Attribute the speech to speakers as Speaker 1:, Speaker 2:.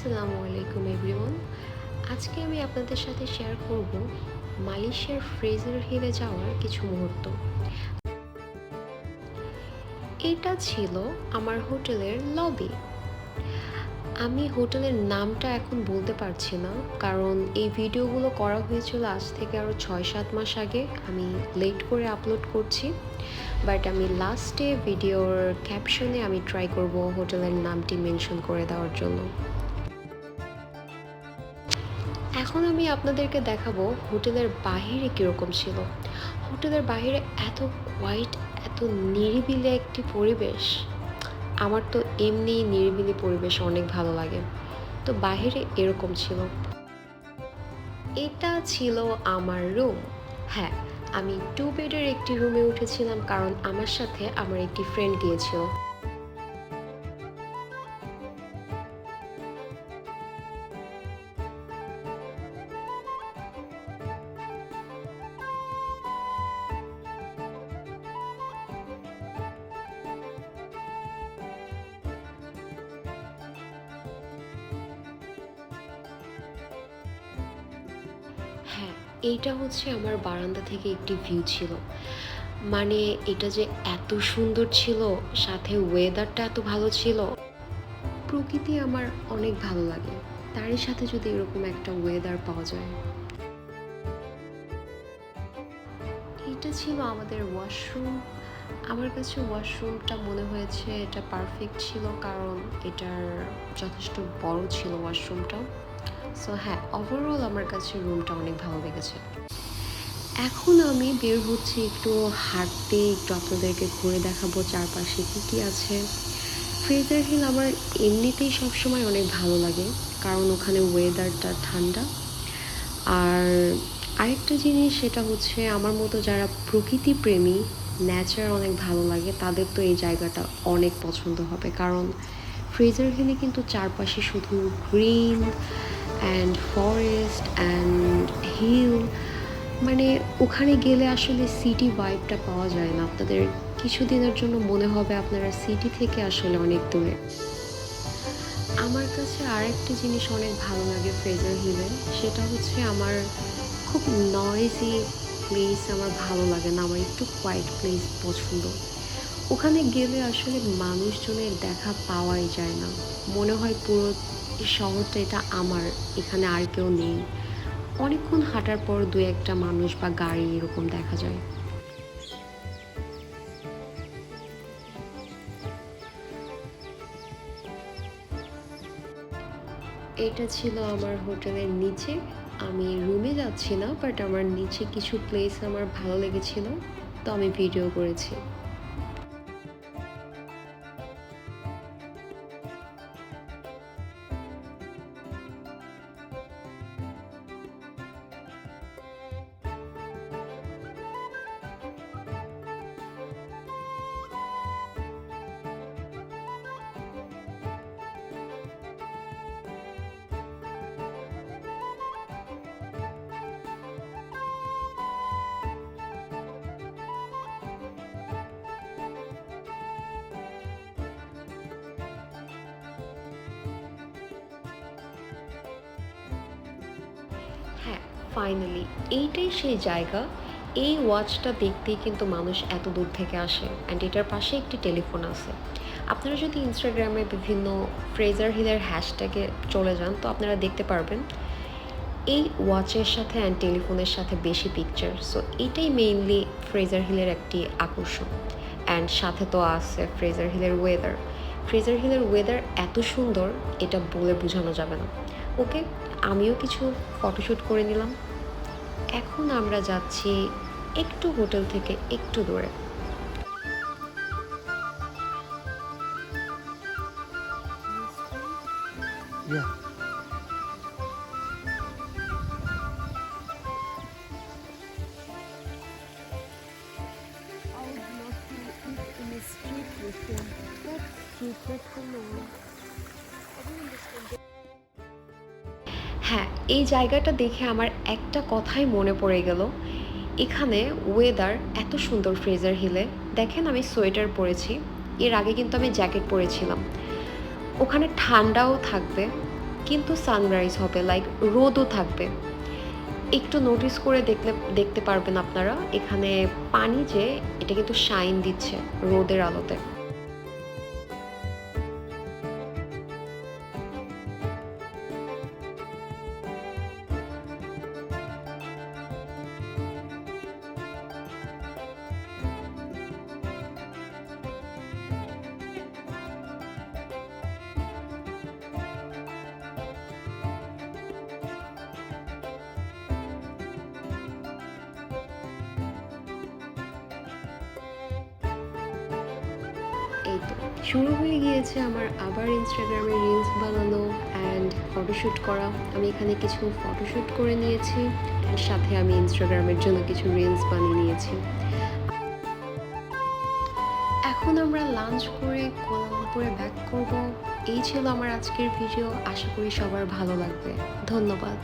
Speaker 1: আসসালামু আলাইকুম এভরিওয়ান। আজকে আমি আপনাদের সাথে শেয়ার করব মালয়েশিয়ার ফ্রেজার হিলে যাওয়ার কিছু মুহূর্ত। এটা ছিল আমার হোটেলের লবি। আমি হোটেলের নামটা এখন বলতে পারছি না, কারণ এই ভিডিওগুলো করা হয়েছিল আজ থেকে আরও 6-7 মাস আগে। আমি লেট করে আপলোড করছি, বাট আমি লাস্টে ভিডিওর ক্যাপশনে আমি ট্রাই করব হোটেলের নামটি মেনশন করে দেওয়ার জন্য। এখন আমি আপনাদেরকে দেখাবো হোটেলের বাহিরে কীরকম ছিল। হোটেলের বাহিরে এত কোয়াইট, এত নিরিবিলি একটি পরিবেশ। আমার তো এমনি নিরিবিলি পরিবেশ অনেক ভালো লাগে, তো বাহিরে এরকম ছিল। এটা ছিল আমার রুম। হ্যাঁ, আমি 2 বেডের একটি রুমে উঠেছিলাম, কারণ আমার সাথে আমার একটি ফ্রেন্ড গিয়েছিল। হ্যাঁ, এইটা হচ্ছে আমার বারান্দা থেকে একটি ভিউ ছিল। মানে এটা যে এত সুন্দর ছিল, সাথে ওয়েদারটা এত ভালো ছিল। প্রকৃতি আমার অনেক ভালো লাগে, তারই সাথে যদি এরকম একটা ওয়েদার পাওয়া যায়। এটা ছিল আমাদের ওয়াশরুম। আমার কাছে ওয়াশরুমটা মনে হয়েছে এটা পারফেক্ট ছিল, কারণ এটার যথেষ্ট বড় ছিল ওয়াশরুমটা। সো হ্যাঁ, ওভারঅল আমার কাছে রুমটা অনেক ভালো লেগেছে। এখন আমি বের হচ্ছি একটু হাঁটতে, একটু আপনাদেরকে ঘুরে দেখাবো চারপাশে কী কী আছে। ফ্রেজার হিল আমার এমনিতেই সবসময় অনেক ভালো লাগে, কারণ ওখানে ওয়েদারটা ঠান্ডা। আর আরেকটা জিনিস, সেটা হচ্ছে আমার মতো যারা প্রকৃতি প্রেমী, নেচার অনেক ভালো লাগে, তাদের তো এই জায়গাটা অনেক পছন্দ হবে। কারণ ফ্রেজার হিলে কিন্তু চারপাশে শুধু green and forest and hill. মানে ওখানে গেলে আসলে সিটি ভাইবটা পাওয়া যায় না। আপনাদের কিছুদিনের জন্য মনে হবে আপনারা সিটি থেকে আসলে অনেক দূরে। আমার কাছে আরেকটি জিনিস অনেক ভালো লাগে ফ্রেজার হিলে, সেটা হচ্ছে আমার খুব নয়েজি প্লেস আমার ভালো লাগে না। আমার একটু কোয়াইট প্লেস পছন্দ। ওখানে গেলে আসলে মানুষজনের দেখা পাওয়াই যায় না। মনে হয় পুরো শহরটা এটা আমার, এখানে আর কেউ নেই। অনেকক্ষণ হাঁটার পর 2-1টা মানুষ বা গাড়ি এরকম দেখা যায়। এটা ছিল আমার হোটেলের নিচে। আমি রুমে যাচ্ছি না, বাট আমার নিচে কিছু প্লেস আমার ভালো লেগেছিল, তো আমি ভিডিও করেছি। হ্যাঁ, ফাইনালি এইটাই সেই জায়গা। এই ওয়াচটা দেখতেই কিন্তু মানুষ এত দূর থেকে আসে, অ্যান্ড এটার পাশে একটি টেলিফোন আছে। আপনারা যদি ইনস্টাগ্রামে বিভিন্ন ফ্রেজার হিলের হ্যাশট্যাগে চলে যান, তো আপনারা দেখতে পারবেন এই ওয়াচের সাথে অ্যান্ড টেলিফোনের সাথে বেশি পিকচার। সো এটাই মেইনলি ফ্রেজার হিলের একটি আকর্ষণ। অ্যান্ড সাথে তো আছে ফ্রেজার হিলের ওয়েদার। ফ্রেজার হিলের ওয়েদার এত সুন্দর, এটা বলে বোঝানো যাবে না। ওকে, আমিও কিছু ফটোশ্যুট করে নিলাম। এখন আমরা যাচ্ছি একটু হোটেল থেকে একটু দূরে।
Speaker 2: Yeah.
Speaker 1: I would love to eat in a street with him. What street? That's so long. হ্যাঁ, এই জায়গাটা দেখে আমার একটা কথাই মনে পড়ে গেল। এখানে ওয়েদার এত সুন্দর ফ্রেজার হিলে। দেখেন, আমি সোয়েটার পরেছি, এর আগে কিন্তু আমি জ্যাকেট পরেছিলাম। ওখানে ঠান্ডাও থাকবে, কিন্তু সানরাইজ হবে, লাইক রোদও থাকবে। একটু নোটিস করে দেখতে পারবেন আপনারা এখানে পানি যে এটা কিন্তু শাইন দিচ্ছে রোদের আলোতে। এই তো শুরু হয়ে গিয়েছে আমার আবার ইনস্টাগ্রামে রিলস বানানো অ্যান্ড ফটোশ্যুট করা। আমি এখানে কিছু ফটোশ্যুট করে নিয়েছি, এর সাথে আমি ইনস্টাগ্রামের জন্য কিছু রিলস বানিয়ে নিয়েছি। এখন আমরা লাঞ্চ করে কুয়ালালামপুরে ব্যাক করব। এই ছিল আমার আজকের ভিডিও, আশা করি সবার ভালো লাগবে। ধন্যবাদ।